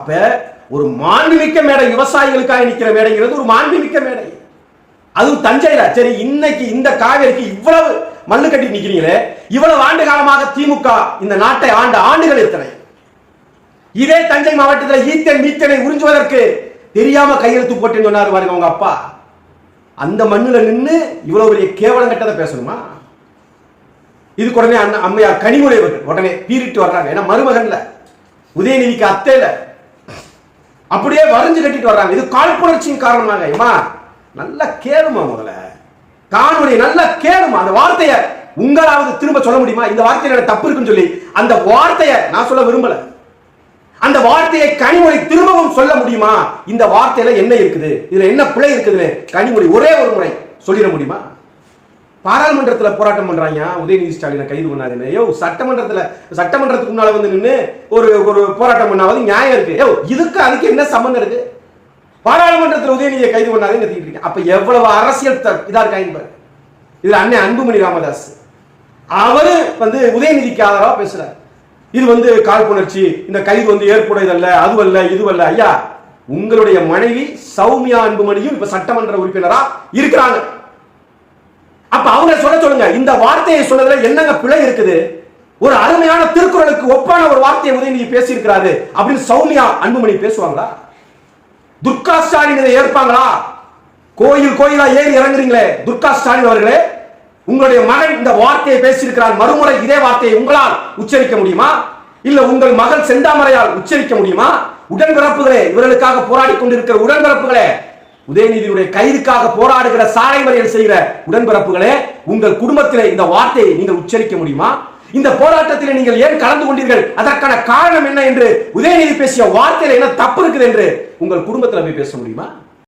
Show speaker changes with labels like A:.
A: அப்ப ஒரு மாண்புமிக்க மேடை, விவசாயிகளுக்காக நிற்கிற மேடைங்கிறது ஒரு மாண்புமிக்க மேடை. அதுவும் தஞ்சையில. சரி, இன்னைக்கு இந்த காவேரிக்கு இவ்வளவு மல்லு கட்டி நிக்கிறீங்களே, இவ்வளவு ஆண்டு காலமாக திமுக இந்த நாட்டை ஆண்ட ஆண்டுகள் எத்தனை? இதே தஞ்சை மாவட்டத்தில் ஈத்தன் மீத்தனை உறிஞ்சுவதற்கு தெரியாம கையெழுத்து போட்டு சொன்னாரு பாருங்க உங்க அப்பா. அந்த மண்ணுல நின்று இவ்வளவு பெரிய கேவலம் கட்டதை பேசணுமா? இதுக்கு உடனே அம்மையார் கனிமொழி உடனே பீரிட்டு வர்றாங்க. ஏன்னா மருமகன்ல, உதயநிதிக்கு அத்தையில அப்படியே வரைஞ்சு கட்டிட்டு வர்றாங்க. இது காழ்ப்புணர்ச்சியின் காரணமாக. நல்லா கேளுமா, முதல்ல காணொலி நல்லா கேளுமா. அந்த வார்த்தையை உங்களாவது திரும்ப சொல்ல முடியுமா? இந்த வார்த்தையில தப்பு இருக்குன்னு சொல்லி அந்த வார்த்தையை நான் சொல்ல விரும்பல. அந்த வார்த்தையை கனிமொழி திரும்பவும் சொல்ல முடியுமா? இந்த வார்த்தையில என்ன இருக்குது, இதுல என்ன பிழை இருக்குது கனிமொழி ஒரே ஒரு முறை சொல்லிட முடியுமா? பாராளுமன்றத்தில் போராட்டம் பண்றாங்க, உதயநிதி ஸ்டாலினை கைது பண்ணாருன்னு. யோ, சட்டமன்றத்துக்கு முன்னால வந்து நின்று ஒரு போராட்டம் பண்ணாவது நியாயம் இருக்கு. யோ, அதுக்கு என்ன சம்பந்தம் இருக்கு? பாராளுமன்றத்தில் உதயநிதியை கைது பண்ணாதுன்னு கத்திட்டு. அப்ப எவ்வளவு அரசியல் இதா இருக்காங்க. இதுல அண்ணன் அன்புமணி ராமதாஸ் அவரு வந்து உதயநிதிக்கு ஆதரவா பேசுறாரு. இது காழ்ப்புணர்ச்சி, இந்த கைது ஏற்புடையதல்ல, அதுவல்ல, இதுவல்ல. ஐயா, உங்களுடைய மனைவி சௌமியா அன்புமணியும் இப்ப சட்டமன்ற உறுப்பினரா இருக்கிறாங்க. அப்ப அவங்க சொல்லுங்க, இந்த வார்த்தையை சொன்னதுல என்னங்க பிழை இருக்குது? ஒரு அருமையான திருக்குறளுக்கு ஒப்பான ஒரு வார்த்தையை உதயநிதி பேசி இருக்கிறாரு அப்படின்னு சௌமியா அன்புமணி பேசுவாங்களா? துர்கா ஸ்டாலின் இதை ஏற்பாங்களா? கோயிலா ஏறி இறங்குறீங்களே துர்கா ஸ்டாலின் அவர்களே, உங்களுடைய மகன் இந்த வார்த்தையை பேசியிருக்கிறார். மறுமுறை இதே வார்த்தையை உங்களால் உச்சரிக்க முடியுமா? இல்ல உங்கள் மகள் செந்தாமரையால் உச்சரிக்க முடியுமா? உடன்பிறப்புகளே, இவர்களுக்காக போராடி கொண்டிருக்கிற உடன்பிறப்புகளே, உதயநிதியுடைய கைதுக்காக போராடுகிற, சாலை மறியல் செய்கிற உடன்பிறப்புகளே, உங்கள் குடும்பத்திலே இந்த வார்த்தையை நீங்கள் உச்சரிக்க முடியுமா? இந்த போராட்டத்தில் நீங்கள் ஏன் கலந்து கொண்டீர்கள், அதற்கான காரணம் என்ன என்று உதயநிதி பேசிய வார்த்தையில என்ன தப்பு இருக்குது என்று உங்கள் குடும்பத்தில் போய் பேச முடியுமா?